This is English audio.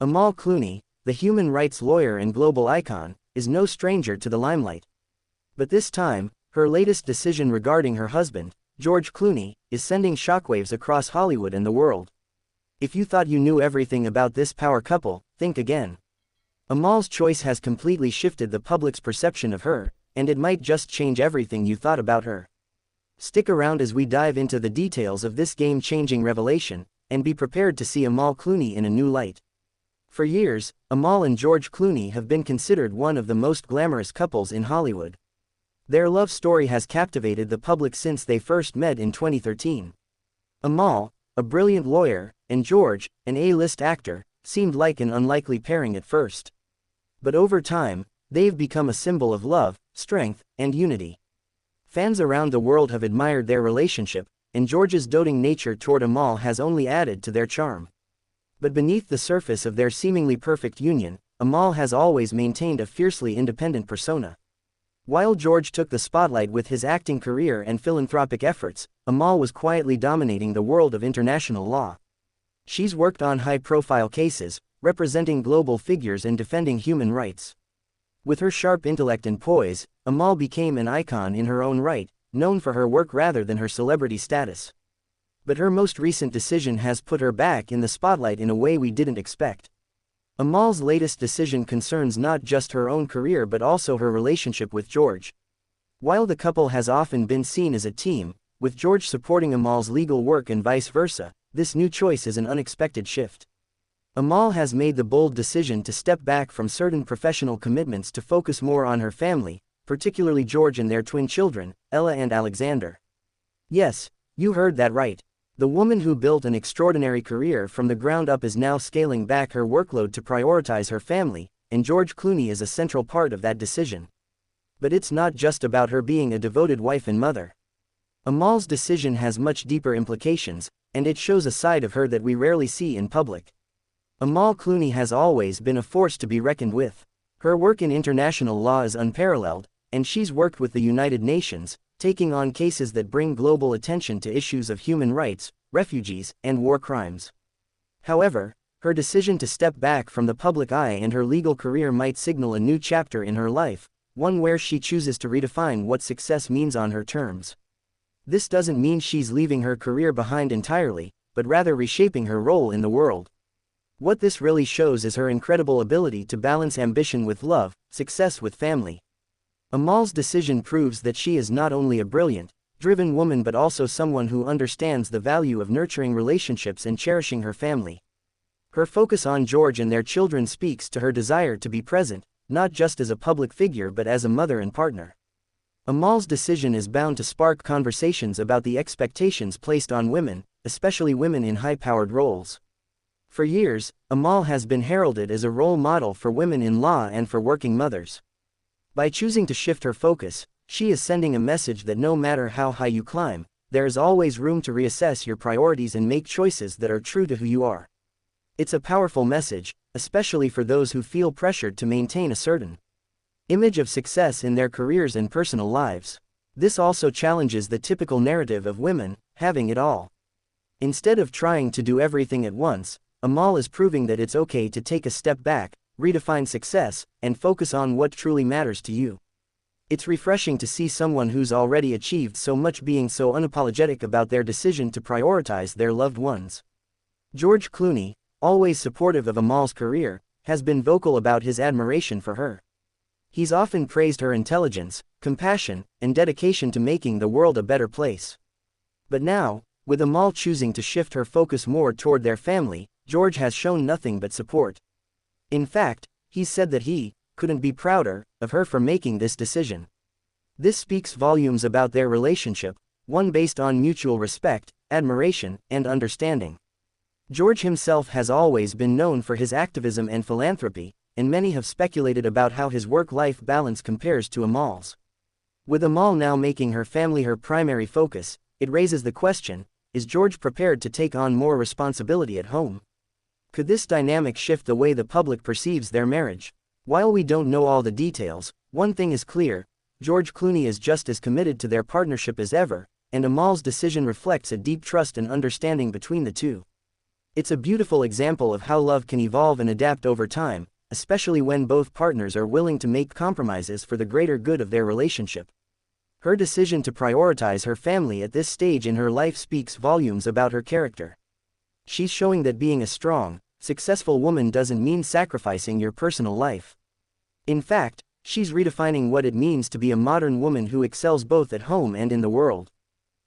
Amal Clooney, the human rights lawyer and global icon, is no stranger to the limelight. But this time, her latest decision regarding her husband, George Clooney, is sending shockwaves across Hollywood and the world. If you thought you knew everything about this power couple, think again. Amal's choice has completely shifted the public's perception of her, and it might just change everything you thought about her. Stick around as we dive into the details of this game-changing revelation, and be prepared to see Amal Clooney in a new light. For years, Amal and George Clooney have been considered one of the most glamorous couples in Hollywood. Their love story has captivated the public since they first met in 2013. Amal, a brilliant lawyer, and George, an A-list actor, seemed like an unlikely pairing at first. But over time, they've become a symbol of love, strength, and unity. Fans around the world have admired their relationship, and George's doting nature toward Amal has only added to their charm. But beneath the surface of their seemingly perfect union, Amal has always maintained a fiercely independent persona. While George took the spotlight with his acting career and philanthropic efforts, Amal was quietly dominating the world of international law. She's worked on high-profile cases, representing global figures and defending human rights. With her sharp intellect and poise, Amal became an icon in her own right, known for her work rather than her celebrity status. But her most recent decision has put her back in the spotlight in a way we didn't expect. Amal's latest decision concerns not just her own career but also her relationship with George. While the couple has often been seen as a team, with George supporting Amal's legal work and vice versa, this new choice is an unexpected shift. Amal has made the bold decision to step back from certain professional commitments to focus more on her family, particularly George and their twin children, Ella and Alexander. Yes, you heard that right. The woman who built an extraordinary career from the ground up is now scaling back her workload to prioritize her family, and George Clooney is a central part of that decision. But it's not just about her being a devoted wife and mother. Amal's decision has much deeper implications, and it shows a side of her that we rarely see in public. Amal Clooney has always been a force to be reckoned with. Her work in international law is unparalleled, and she's worked with the United Nations, taking on cases that bring global attention to issues of human rights, refugees, and war crimes. However, her decision to step back from the public eye and her legal career might signal a new chapter in her life, one where she chooses to redefine what success means on her terms. This doesn't mean she's leaving her career behind entirely, but rather reshaping her role in the world. What this really shows is her incredible ability to balance ambition with love, success with family. Amal's decision proves that she is not only a brilliant, driven woman but also someone who understands the value of nurturing relationships and cherishing her family. Her focus on George and their children speaks to her desire to be present, not just as a public figure but as a mother and partner. Amal's decision is bound to spark conversations about the expectations placed on women, especially women in high-powered roles. For years, Amal has been heralded as a role model for women in law and for working mothers. By choosing to shift her focus, she is sending a message that no matter how high you climb, there is always room to reassess your priorities and make choices that are true to who you are. It's a powerful message, especially for those who feel pressured to maintain a certain image of success in their careers and personal lives. This also challenges the typical narrative of women having it all. Instead of trying to do everything at once, Amal is proving that it's okay to take a step back, redefine success, and focus on what truly matters to you. It's refreshing to see someone who's already achieved so much being so unapologetic about their decision to prioritize their loved ones. George Clooney, always supportive of Amal's career, has been vocal about his admiration for her. He's often praised her intelligence, compassion, and dedication to making the world a better place. But now, with Amal choosing to shift her focus more toward their family, George has shown nothing but support. In fact, he's said that he couldn't be prouder of her for making this decision. This speaks volumes about their relationship, one based on mutual respect, admiration, and understanding. George himself has always been known for his activism and philanthropy, and many have speculated about how his work-life balance compares to Amal's. With Amal now making her family her primary focus, it raises the question, is George prepared to take on more responsibility at home? Could this dynamic shift the way the public perceives their marriage? While we don't know all the details, one thing is clear: George Clooney is just as committed to their partnership as ever, and Amal's decision reflects a deep trust and understanding between the two. It's a beautiful example of how love can evolve and adapt over time, especially when both partners are willing to make compromises for the greater good of their relationship. Her decision to prioritize her family at this stage in her life speaks volumes about her character. She's showing that being a strong, successful woman doesn't mean sacrificing your personal life. In fact, she's redefining what it means to be a modern woman who excels both at home and in the world.